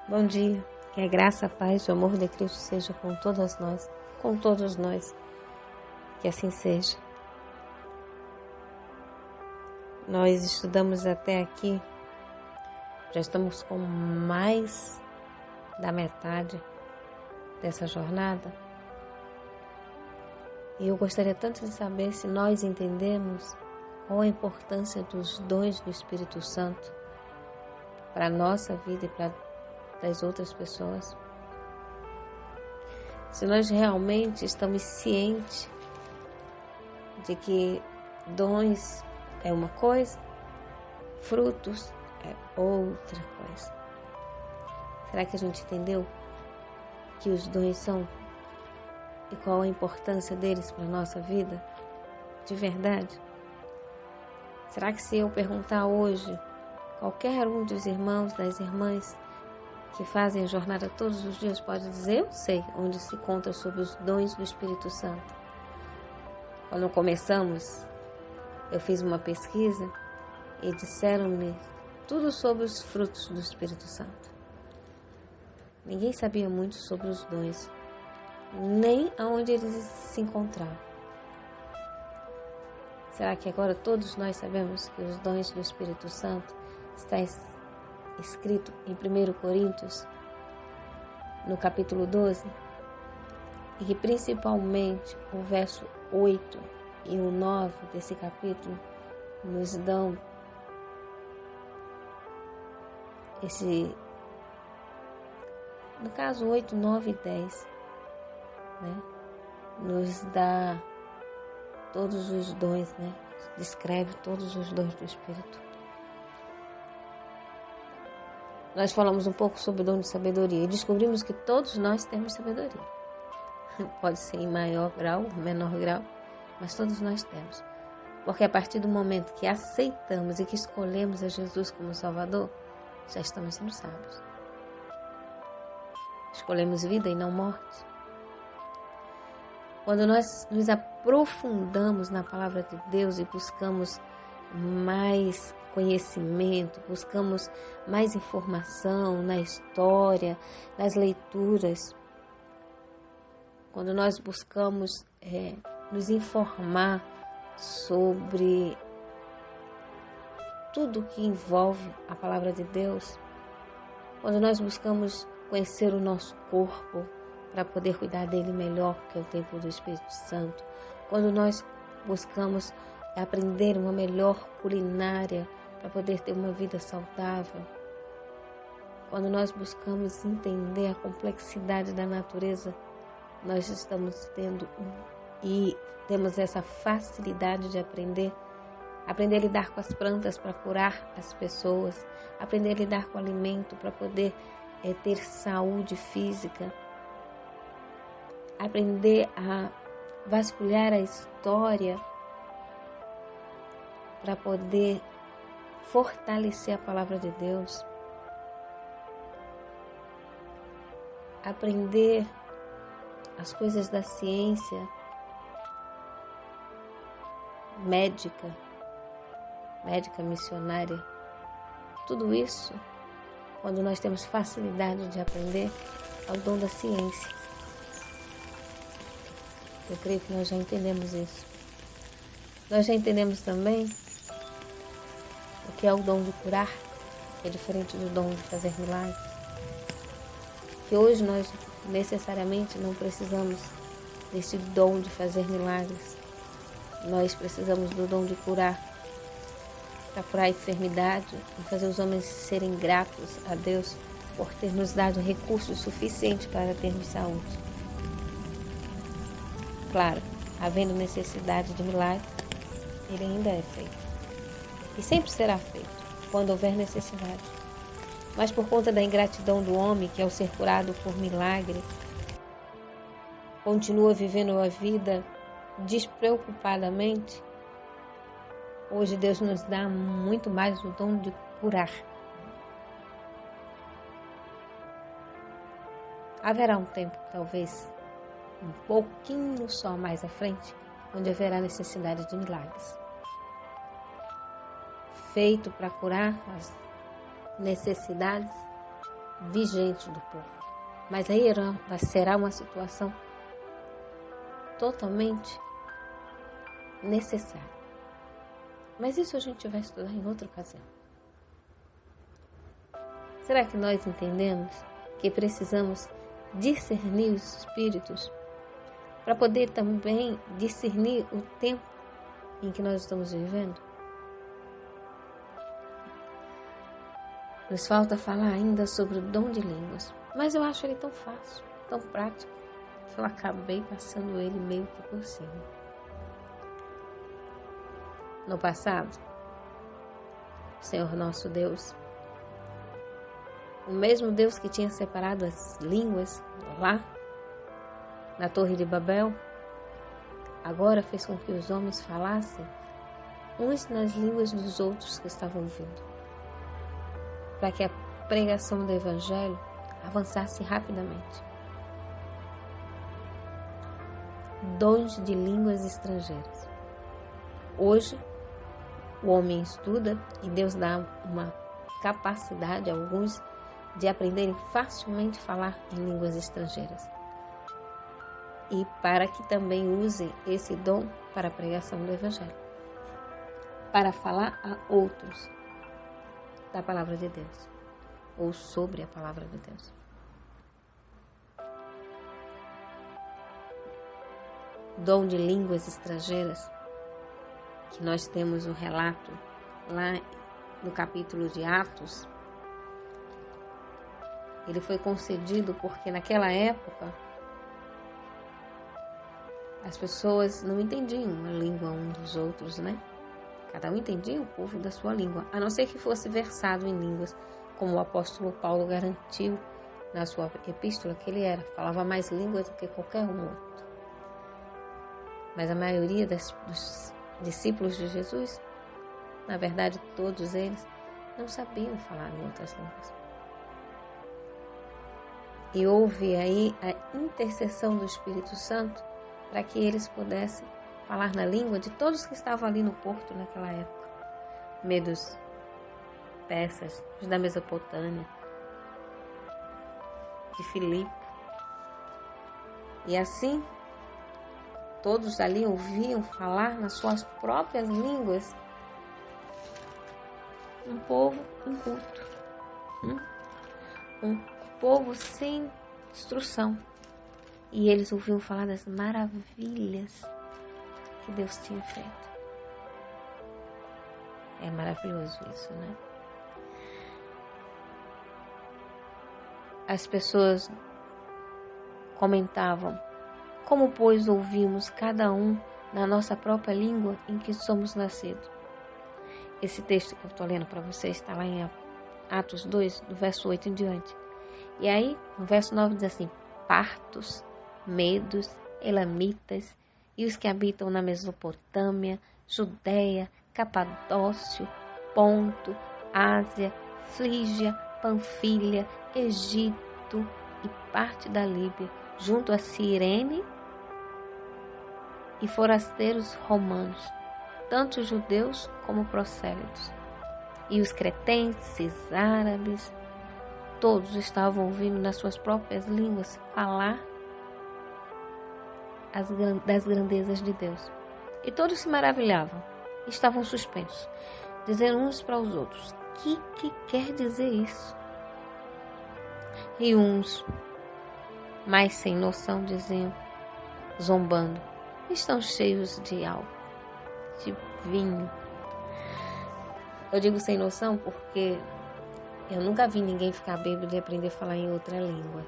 Bom dia, que a graça, a paz e o amor de Cristo seja com todas nós, com todos nós, que assim seja. Nós estudamos até aqui, já estamos com mais da metade dessa jornada, e eu gostaria tanto de saber se nós entendemos qual a importância dos dons do Espírito Santo para a nossa vida e para das outras pessoas. Se nós realmente estamos cientes de que dons é uma coisa, frutos é outra coisa. Será que a gente entendeu que os dons são e qual a importância deles para a nossa vida? De verdade? Será que se eu perguntar hoje, qualquer um dos irmãos, das irmãs que fazem a jornada todos os dias pode dizer, eu sei onde se conta sobre os dons do Espírito Santo. Quando começamos, eu fiz uma pesquisa e disseram-me tudo sobre os frutos do Espírito Santo. Ninguém sabia muito sobre os dons, nem aonde eles se encontravam. Será que agora todos nós sabemos que os dons do Espírito Santo estão escrito em 1 Coríntios, no capítulo 12, e que principalmente o verso 8 e o 9 desse capítulo nos dão no caso 8, 9 e 10, né? Nos dá todos os dons, né? Descreve todos os dons do Espírito. Nós falamos um pouco sobre o dom de sabedoria e descobrimos que todos nós temos sabedoria. Pode ser em maior grau, menor grau, mas todos nós temos. Porque a partir do momento que aceitamos e que escolhemos a Jesus como Salvador, já estamos sendo sábios. Escolhemos vida e não morte. Quando nós nos aprofundamos na palavra de Deus e buscamos mais conhecimento, buscamos mais informação na história, nas leituras, quando nós buscamos nos informar sobre tudo que envolve a palavra de Deus, quando nós buscamos conhecer o nosso corpo para poder cuidar dele melhor, que é o templo do Espírito Santo, quando nós buscamos aprender uma melhor culinária para poder ter uma vida saudável, quando nós buscamos entender a complexidade da natureza, nós estamos temos essa facilidade de aprender a lidar com as plantas para curar as pessoas, aprender a lidar com o alimento para poder ter saúde física, aprender a vasculhar a história para poder fortalecer a palavra de Deus, aprender as coisas da ciência médica missionária. Tudo isso, quando nós temos facilidade de aprender, é o dom da ciência. Eu creio que nós já entendemos isso. Nós já entendemos também o que é o dom de curar, que é diferente do dom de fazer milagres. Que hoje nós necessariamente não precisamos desse dom de fazer milagres. Nós precisamos do dom de curar, para curar a enfermidade e fazer os homens serem gratos a Deus por ter nos dado recursos suficientes para termos saúde. Claro, havendo necessidade de milagre, ele ainda é feito. E sempre será feito, quando houver necessidade. Mas por conta da ingratidão do homem, que ao ser curado por milagre, continua vivendo a vida despreocupadamente, hoje Deus nos dá muito mais o dom de curar. Haverá um tempo, talvez, um pouquinho só mais à frente, onde haverá necessidade de milagres. Feito para curar as necessidades vigente do povo. Mas aí será uma situação totalmente necessária. Mas isso a gente vai estudar em outra ocasião. Será que nós entendemos que precisamos discernir os espíritos para poder também discernir o tempo em que nós estamos vivendo? Nos falta falar ainda sobre o dom de línguas, mas eu acho ele tão fácil, tão prático, que eu acabei passando ele meio que por cima. No passado, o Senhor nosso Deus, o mesmo Deus que tinha separado as línguas lá na Torre de Babel, agora fez com que os homens falassem uns nas línguas dos outros que estavam ouvindo, para que a pregação do Evangelho avançasse rapidamente. Dons de línguas estrangeiras. Hoje, o homem estuda e Deus dá uma capacidade a alguns de aprenderem facilmente a falar em línguas estrangeiras. E para que também usem esse dom para a pregação do Evangelho, para falar a outros da palavra de Deus, ou sobre a palavra de Deus. Dom de línguas estrangeiras, que nós temos um relato lá no capítulo de Atos. Ele foi concedido porque naquela época as pessoas não entendiam a língua um dos outros, né? Cada um entendia o povo da sua língua, a não ser que fosse versado em línguas, como o apóstolo Paulo garantiu na sua epístola que ele falava mais línguas do que qualquer um outro. Mas a maioria dos discípulos de Jesus, na verdade todos eles, não sabiam falar em outras línguas. E houve aí a intercessão do Espírito Santo para que eles pudessem falar na língua de todos que estavam ali no porto naquela época. Medos, persas, os da Mesopotâmia, de Filipe. E assim, todos ali ouviam falar nas suas próprias línguas um povo inculto, um povo sem instrução. E eles ouviam falar das maravilhas que Deus tinha feito. É maravilhoso isso, né? As pessoas comentavam: como, pois, ouvimos cada um na nossa própria língua em que somos nascidos? Esse texto que eu estou lendo para vocês está lá em Atos 2, do verso 8 em diante. E aí, no verso 9 diz assim: partos, medos, elamitas e os que habitam na Mesopotâmia, Judéia, Capadócio, Ponto, Ásia, Frígia, Panfilha, Egito e parte da Líbia, junto a Cirene, e forasteiros romanos, tanto judeus como prosélitos, e os cretenses, árabes, todos estavam ouvindo nas suas próprias línguas falar das grandezas de Deus. E todos se maravilhavam, estavam suspensos, dizendo uns para os outros: que quer dizer isso? E uns, mais sem noção, diziam, zombando: estão cheios de álcool, de vinho. Eu digo sem noção porque eu nunca vi ninguém ficar bêbado e aprender a falar em outra língua.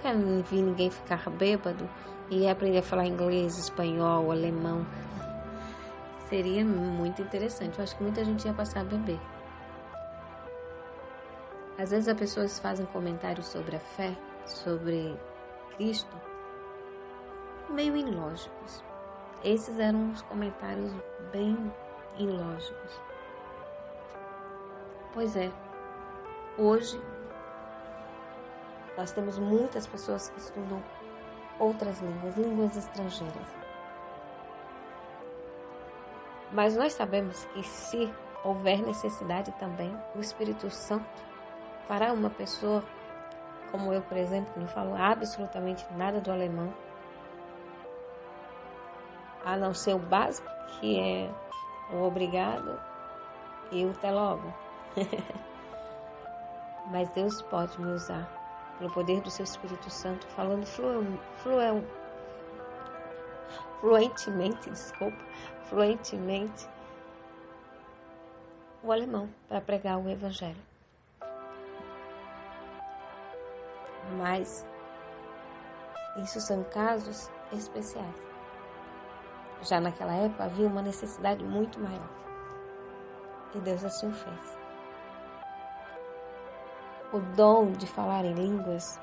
Nunca vi ninguém ficar bêbado e aprender a falar inglês, espanhol, alemão. Seria muito interessante. Eu acho que muita gente ia passar a beber. Às vezes as pessoas fazem comentários sobre a fé, sobre Cristo, meio ilógicos. Esses eram uns comentários bem ilógicos. Pois é, hoje nós temos muitas pessoas que estudam outras línguas, línguas estrangeiras. Mas nós sabemos que se houver necessidade também, o Espírito Santo fará uma pessoa como eu, por exemplo, que não falo absolutamente nada do alemão, a não ser o básico, que é o obrigado e o até logo. Mas Deus pode me usar, pelo poder do seu Espírito Santo, falando fluentemente o alemão, para pregar o Evangelho. Mas isso são casos especiais. Já naquela época havia uma necessidade muito maior. E Deus assim o fez. O dom de falar em línguas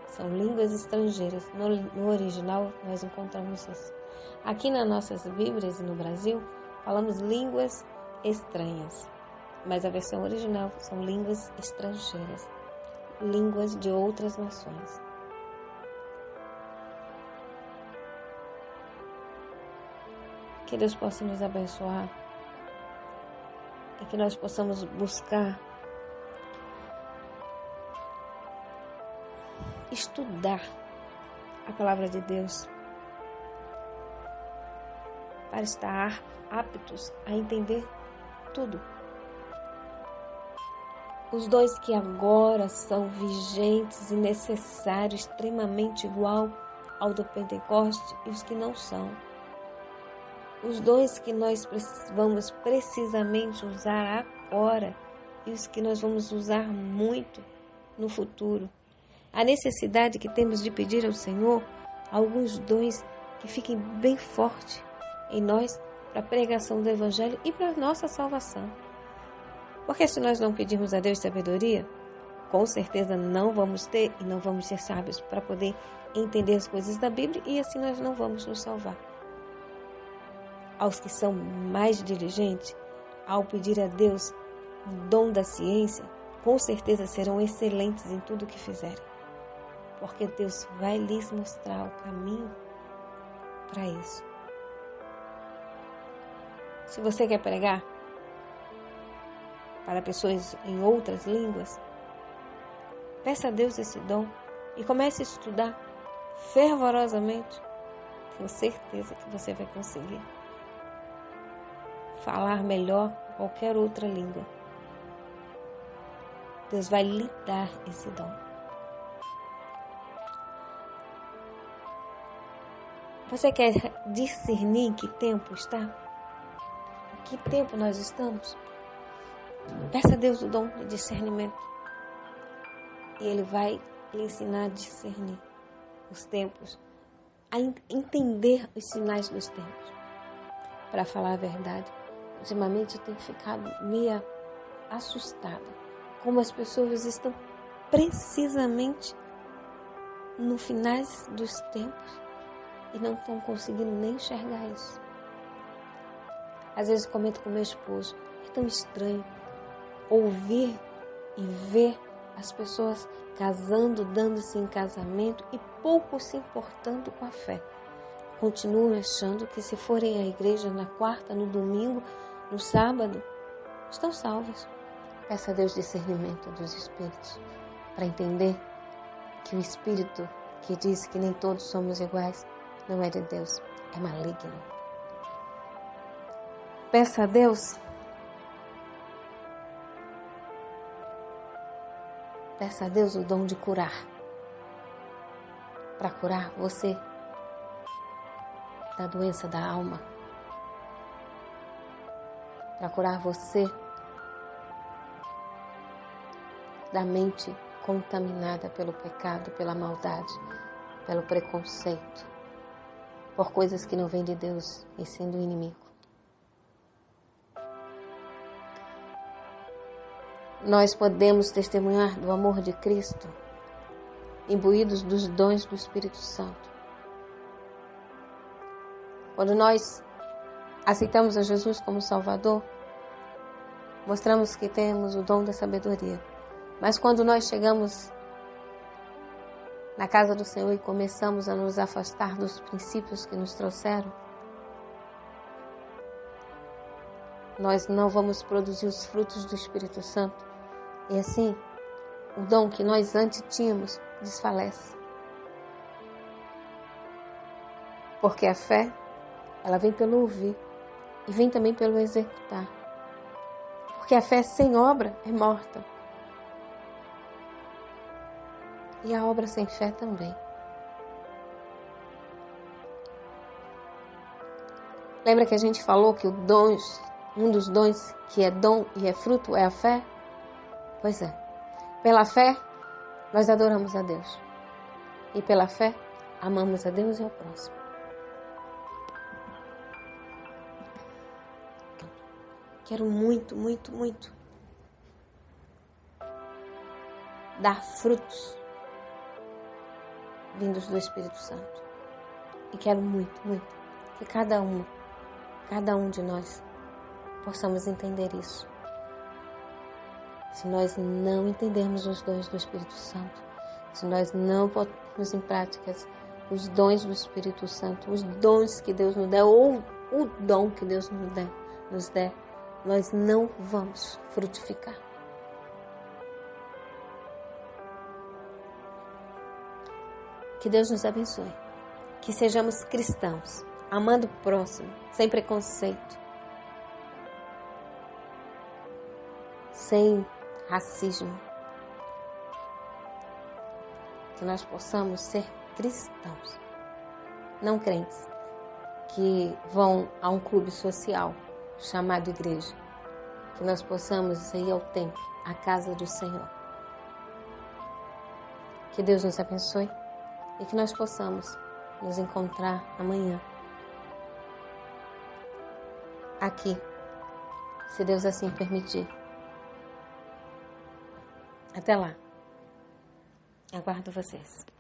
são línguas estrangeiras. No original nós encontramos isso. Aqui nas nossas Bíblias e no Brasil falamos línguas estranhas. Mas a versão original são línguas estrangeiras. Línguas de outras nações. Que Deus possa nos abençoar e que nós possamos buscar estudar a palavra de Deus para estar aptos a entender tudo. Os dois que agora são vigentes e necessários, extremamente igual ao do Pentecoste, e os que não são. Os dois que nós vamos precisamente usar agora e os que nós vamos usar muito no futuro. A necessidade que temos de pedir ao Senhor alguns dons que fiquem bem fortes em nós para a pregação do Evangelho e para a nossa salvação. Porque se nós não pedirmos a Deus sabedoria, com certeza não vamos ter e não vamos ser sábios para poder entender as coisas da Bíblia e assim nós não vamos nos salvar. Aos que são mais diligentes, ao pedir a Deus o dom da ciência, com certeza serão excelentes em tudo o que fizerem. Porque Deus vai lhes mostrar o caminho para isso. Se você quer pregar para pessoas em outras línguas, peça a Deus esse dom e comece a estudar fervorosamente. Tenho certeza que você vai conseguir falar melhor qualquer outra língua. Deus vai lhe dar esse dom. Você quer discernir em que tempo está? Em que tempo nós estamos? Peça a Deus o dom de discernimento. E Ele vai lhe ensinar a discernir os tempos, a entender os sinais dos tempos. Para falar a verdade, ultimamente eu tenho ficado meio assustada. Como as pessoas estão precisamente no finais dos tempos e não estão conseguindo nem enxergar isso. Às vezes comento com meu esposo, é tão estranho ouvir e ver as pessoas casando, dando-se em casamento e pouco se importando com a fé. Continuam achando que se forem à igreja na quarta, no domingo, no sábado, estão salvos. Peça a Deus discernimento dos espíritos para entender que o espírito que diz que nem todos somos iguais não é de Deus, é maligno. Peça a Deus o dom de curar, para curar você da doença da alma, para curar você da mente contaminada pelo pecado, pela maldade, pelo preconceito, por coisas que não vêm de Deus e sendo inimigo. Nós podemos testemunhar do amor de Cristo, imbuídos dos dons do Espírito Santo. Quando nós aceitamos a Jesus como Salvador, mostramos que temos o dom da sabedoria. Mas quando nós chegamos na casa do Senhor e começamos a nos afastar dos princípios que nos trouxeram, nós não vamos produzir os frutos do Espírito Santo. E assim, o dom que nós antes tínhamos desfalece. Porque a fé, ela vem pelo ouvir e vem também pelo executar. Porque a fé sem obra é morta. E a obra sem fé também. Lembra que a gente falou que um dos dons que é dom e é fruto é a fé? Pois é. Pela fé, nós adoramos a Deus. E pela fé, amamos a Deus e ao próximo. Quero muito, muito, muito dar frutos vindos do Espírito Santo. E quero muito, muito que cada um de nós possamos entender isso. Se nós não entendermos os dons do Espírito Santo, se nós não pormos em prática os dons do Espírito Santo, os dons que Deus nos der, ou o dom que Deus nos der, nós não vamos frutificar. Que Deus nos abençoe. Que sejamos cristãos, amando o próximo, sem preconceito, sem racismo. Que nós possamos ser cristãos, não crentes, que vão a um clube social chamado igreja. Que nós possamos ir ao templo, à casa do Senhor. Que Deus nos abençoe e que nós possamos nos encontrar amanhã aqui, se Deus assim permitir. Até lá. Aguardo vocês.